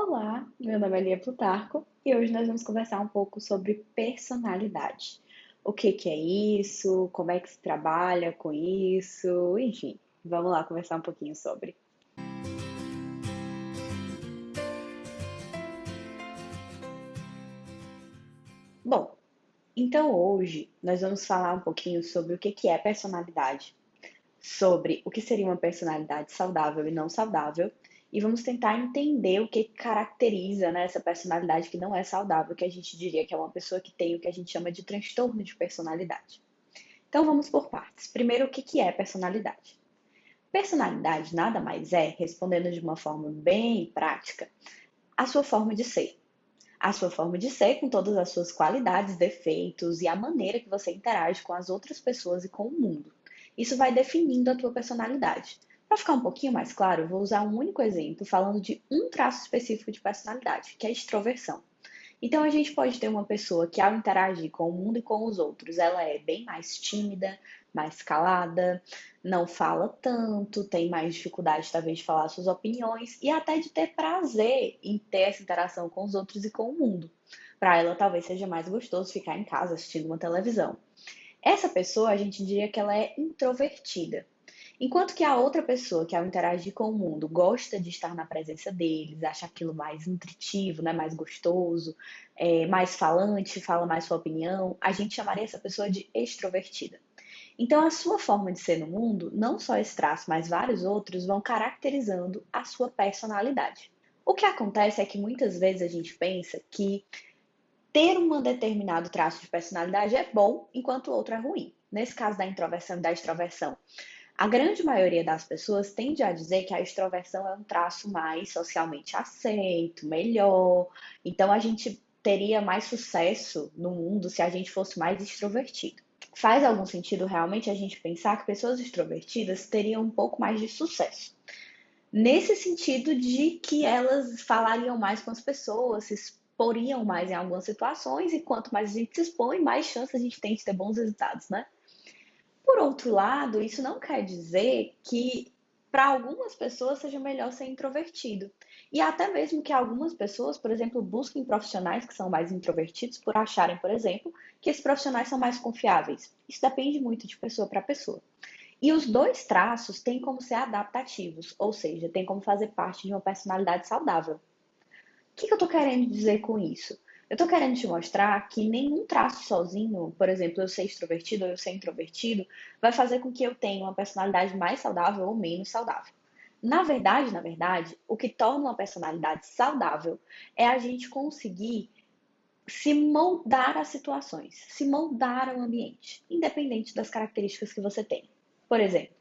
Olá, meu nome é Lia Plutarco e hoje nós vamos conversar um pouco sobre personalidade. O que que é isso? Como é que se trabalha com isso? Enfim, vamos lá conversar um pouquinho sobre. Bom, então hoje nós vamos falar um pouquinho sobre o que que é personalidade, sobre o que seria uma personalidade saudável e não saudável, e vamos tentar entender o que caracteriza, né, essa personalidade que não é saudável, que a gente diria que é uma pessoa que tem o que a gente chama de transtorno de personalidade. Então vamos por partes. Primeiro, o que que é personalidade? Personalidade nada mais é, respondendo de uma forma bem prática, a sua forma de ser. A sua forma de ser com todas as suas qualidades, defeitos e a maneira que você interage com as outras pessoas e com o mundo. Isso vai definindo a tua personalidade. Para ficar um pouquinho mais claro, eu vou usar um único exemplo falando de um traço específico de personalidade, que é a extroversão. Então a gente pode ter uma pessoa que ao interagir com o mundo e com os outros, ela é bem mais tímida, mais calada, não fala tanto, tem mais dificuldade talvez de falar suas opiniões e até de ter prazer em ter essa interação com os outros e com o mundo. Para ela talvez seja mais gostoso ficar em casa assistindo uma televisão. Essa pessoa a gente diria que ela é introvertida. Enquanto que a outra pessoa que ao interagir com o mundo gosta de estar na presença deles, acha aquilo mais nutritivo, né, mais gostoso, mais falante, fala mais sua opinião, a gente chamaria essa pessoa de extrovertida. Então a sua forma de ser no mundo, não só esse traço, mas vários outros vão caracterizando a sua personalidade. O que acontece é que muitas vezes a gente pensa que ter um determinado traço de personalidade é bom, enquanto o outro é ruim. Nesse caso da introversão e da extroversão, a grande maioria das pessoas tende a dizer que a extroversão é um traço mais socialmente aceito, melhor. Então a gente teria mais sucesso no mundo se a gente fosse mais extrovertido. Faz algum sentido realmente a gente pensar que pessoas extrovertidas teriam um pouco mais de sucesso? Nesse sentido de que elas falariam mais com as pessoas, se exporiam mais em algumas situações, e quanto mais a gente se expõe, mais chance a gente tem de ter bons resultados, né? Por outro lado, isso não quer dizer que para algumas pessoas seja melhor ser introvertido. E até mesmo que algumas pessoas, por exemplo, busquem profissionais que são mais introvertidos por acharem, por exemplo, que esses profissionais são mais confiáveis. Isso depende muito de pessoa para pessoa. E os dois traços têm como ser adaptativos, ou seja, têm como fazer parte de uma personalidade saudável. Que eu estou querendo dizer com isso? Eu estou querendo te mostrar que nenhum traço sozinho, por exemplo, eu ser extrovertido ou eu ser introvertido, vai fazer com que eu tenha uma personalidade mais saudável ou menos saudável. Na verdade, o que torna uma personalidade saudável é a gente conseguir se moldar às situações, se moldar ao ambiente, independente das características que você tem. Por exemplo,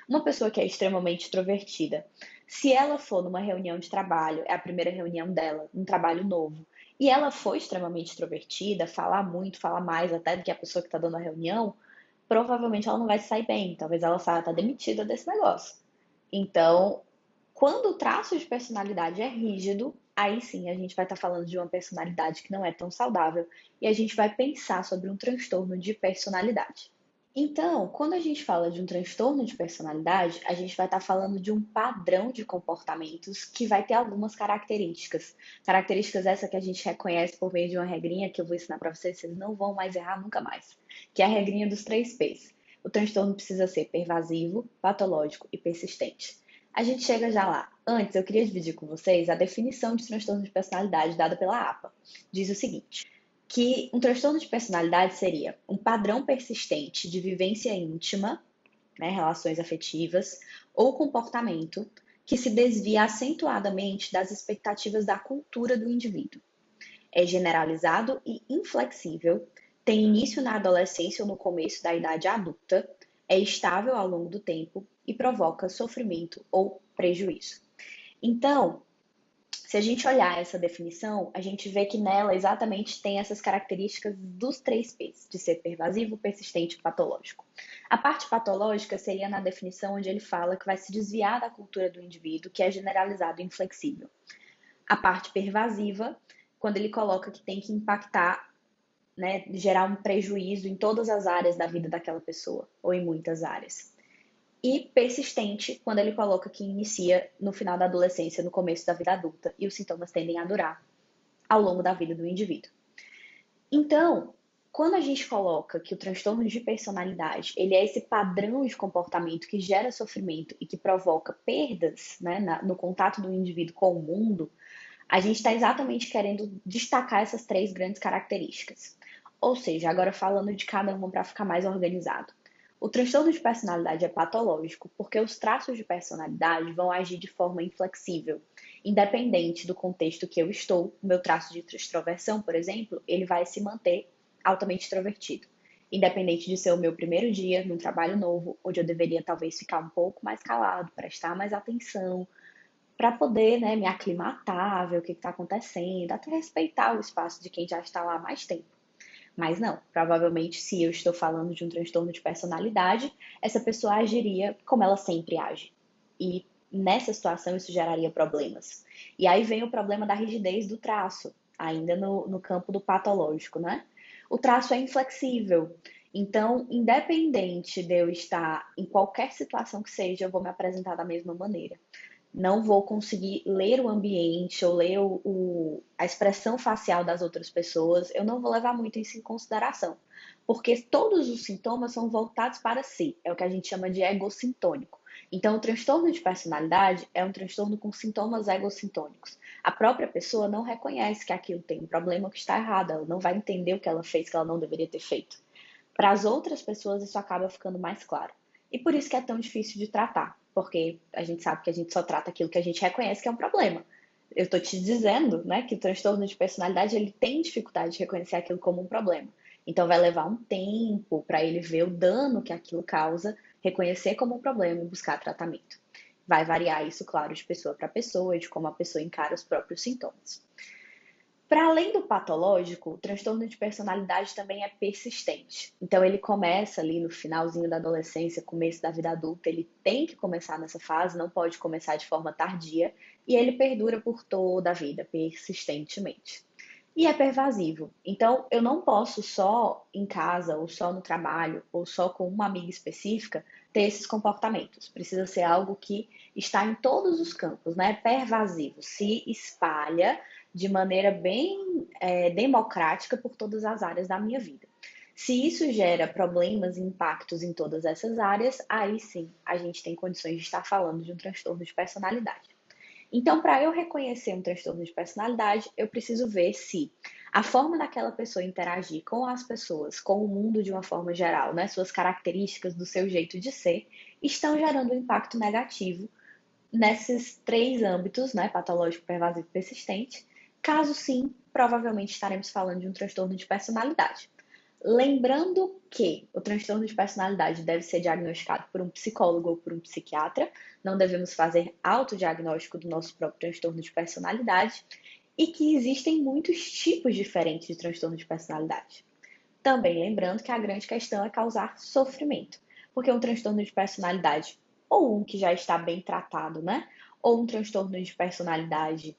uma pessoa que é extremamente extrovertida, se ela for numa reunião de trabalho, é a primeira reunião dela, um trabalho novo, e ela for extremamente extrovertida, falar muito, falar mais até do que a pessoa que está dando a reunião, provavelmente ela não vai sair bem. Talvez ela saia até demitida desse negócio. Então, quando o traço de personalidade é rígido, aí sim a gente vai estar falando de uma personalidade que não é tão saudável e a gente vai pensar sobre um transtorno de personalidade. Então, quando a gente fala de um transtorno de personalidade, a gente vai estar falando de um padrão de comportamentos que vai ter algumas características. Características essas que a gente reconhece por meio de uma regrinha que eu vou ensinar para vocês, vocês não vão mais errar nunca mais, que é a regrinha dos 3 P's. O transtorno precisa ser pervasivo, patológico e persistente. A gente chega já lá. Antes, eu queria dividir com vocês a definição de transtorno de personalidade dada pela APA. Diz o seguinte: que um transtorno de personalidade seria um padrão persistente de vivência íntima, né, relações afetivas, ou comportamento que se desvia acentuadamente das expectativas da cultura do indivíduo. É generalizado e inflexível, tem início na adolescência ou no começo da idade adulta, é estável ao longo do tempo e provoca sofrimento ou prejuízo. Então, se a gente olhar essa definição, a gente vê que nela exatamente tem essas características dos 3 P's, de ser pervasivo, persistente e patológico. A parte patológica seria na definição onde ele fala que vai se desviar da cultura do indivíduo, que é generalizado e inflexível. A parte pervasiva, quando ele coloca que tem que impactar, né, gerar um prejuízo em todas as áreas da vida daquela pessoa, ou em muitas áreas. e persistente quando ele coloca que inicia no final da adolescência, no começo da vida adulta, e os sintomas tendem a durar ao longo da vida do indivíduo. Então, quando a gente coloca que o transtorno de personalidade, ele é esse padrão de comportamento que gera sofrimento e que provoca perdas, né, no contato do indivíduo com o mundo, a gente está exatamente querendo destacar essas três grandes características. Ou seja, agora falando de cada uma para ficar mais organizado. O transtorno de personalidade é patológico porque os traços de personalidade vão agir de forma inflexível, independente do contexto que eu estou. O meu traço de extroversão, por exemplo, ele vai se manter altamente extrovertido, independente de ser o meu primeiro dia num trabalho novo, onde eu deveria talvez ficar um pouco mais calado, prestar mais atenção, para poder, né, me aclimatar, ver o que está acontecendo, até respeitar o espaço de quem já está lá há mais tempo. Mas não, provavelmente, se eu estou falando de um transtorno de personalidade, essa pessoa agiria como ela sempre age. E nessa situação isso geraria problemas. E aí vem o problema da rigidez do traço, ainda no campo do patológico, né? O traço é inflexível. Então, independente de eu estar em qualquer situação que seja, eu vou me apresentar da mesma maneira. Não vou conseguir ler o ambiente ou ler a expressão facial das outras pessoas, eu não vou levar muito isso em consideração, porque todos os sintomas são voltados para si, é o que a gente chama de egocintônico. Então, o transtorno de personalidade é um transtorno com sintomas egocintônicos. A própria pessoa não reconhece que aquilo tem um problema, que está errado, ela não vai entender o que ela fez, que ela não deveria ter feito. Para as outras pessoas, isso acaba ficando mais claro. E por isso que é tão difícil de tratar, porque a gente sabe que a gente só trata aquilo que a gente reconhece que é um problema. Eu estou te dizendo, né, que o transtorno de personalidade ele tem dificuldade de reconhecer aquilo como um problema. Então vai levar um tempo para ele ver o dano que aquilo causa, reconhecer como um problema e buscar tratamento. Vai variar isso, claro, de pessoa para pessoa e de como a pessoa encara os próprios sintomas. Para além do patológico, o transtorno de personalidade também é persistente. Então, ele começa ali no finalzinho da adolescência, começo da vida adulta, ele tem que começar nessa fase, não pode começar de forma tardia, e ele perdura por toda a vida, persistentemente. E é pervasivo. Então, eu não posso só em casa, ou só no trabalho, ou só com uma amiga específica, ter esses comportamentos. Precisa ser algo que está em todos os campos, né? Pervasivo, se espalha de maneira bem democrática por todas as áreas da minha vida. Se isso gera problemas e impactos em todas essas áreas, aí sim a gente tem condições de estar falando de um transtorno de personalidade. Então, para eu reconhecer um transtorno de personalidade, eu preciso ver se a forma daquela pessoa interagir com as pessoas, com o mundo de uma forma geral, né, suas características do seu jeito de ser, estão gerando um impacto negativo nesses três âmbitos, né, patológico, pervasivo e persistente. Caso sim, provavelmente estaremos falando de um transtorno de personalidade. Lembrando que o transtorno de personalidade deve ser diagnosticado por um psicólogo ou por um psiquiatra, não devemos fazer autodiagnóstico do nosso próprio transtorno de personalidade e que existem muitos tipos diferentes de transtorno de personalidade. Também lembrando que a grande questão é causar sofrimento, porque um transtorno de personalidade, ou um que já está bem tratado, né? Ou um transtorno de personalidade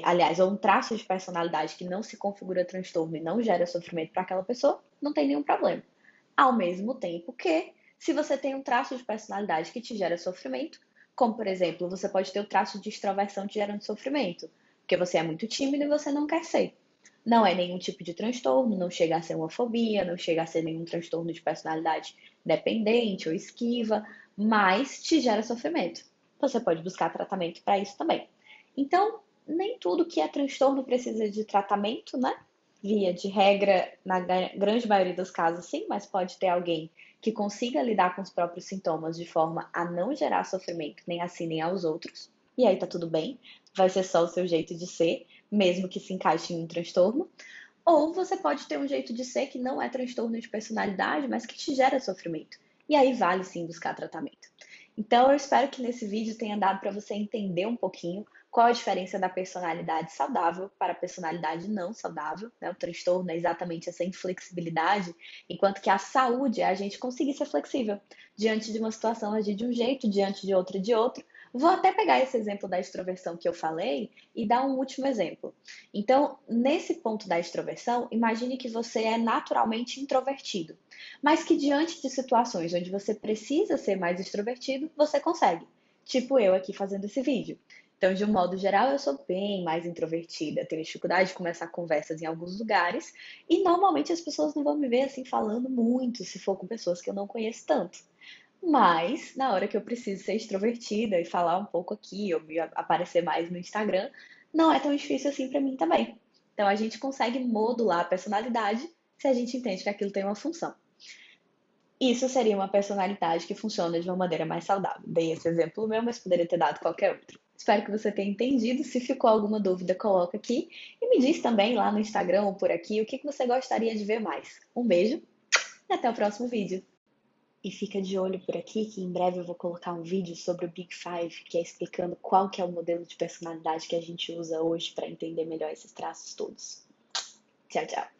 aliás, ou um traço de personalidade que não se configura transtorno e não gera sofrimento para aquela pessoa, não tem nenhum problema. Ao mesmo tempo que, se você tem um traço de personalidade que te gera sofrimento, como por exemplo, você pode ter o traço de extroversão te gerando sofrimento, porque você é muito tímido e você não quer ser. Não é nenhum tipo de transtorno, não chega a ser uma fobia, não chega a ser nenhum transtorno de personalidade dependente ou esquiva, mas te gera sofrimento. Você pode buscar tratamento para isso também. Então, nem tudo que é transtorno precisa de tratamento, né? Via de regra, na grande maioria dos casos, sim, mas pode ter alguém que consiga lidar com os próprios sintomas de forma a não gerar sofrimento nem a si nem aos outros. E aí tá tudo bem, vai ser só o seu jeito de ser, mesmo que se encaixe em um transtorno. Ou você pode ter um jeito de ser que não é transtorno de personalidade, mas que te gera sofrimento. E aí vale sim buscar tratamento. Então, eu espero que nesse vídeo tenha dado para você entender um pouquinho qual a diferença da personalidade saudável para a personalidade não saudável, né? O transtorno é exatamente essa inflexibilidade, enquanto que a saúde é a gente conseguir ser flexível. Diante de uma situação, agir de um jeito, diante de outra, de outro. Vou até pegar esse exemplo da extroversão que eu falei e dar um último exemplo. Então, nesse ponto da extroversão, imagine que você é naturalmente introvertido, mas que diante de situações onde você precisa ser mais extrovertido, você consegue. Tipo eu aqui fazendo esse vídeo. Então, de um modo geral, eu sou bem mais introvertida, tenho dificuldade de começar conversas em alguns lugares, e normalmente as pessoas não vão me ver assim falando muito, se for com pessoas que eu não conheço tanto. Mas, na hora que eu preciso ser extrovertida e falar um pouco aqui, ou aparecer mais no Instagram, não é tão difícil assim para mim também. Então, a gente consegue modular a personalidade se a gente entende que aquilo tem uma função. Isso seria uma personalidade que funciona de uma maneira mais saudável. Dei esse exemplo meu, mas poderia ter dado qualquer outro. Espero que você tenha entendido. Se ficou alguma dúvida, coloca aqui. E me diz também lá no Instagram ou por aqui o que você gostaria de ver mais. Um beijo e até o próximo vídeo. E fica de olho por aqui que em breve eu vou colocar um vídeo sobre o Big Five, que é explicando qual que é o modelo de personalidade que a gente usa hoje para entender melhor esses traços todos. Tchau, tchau.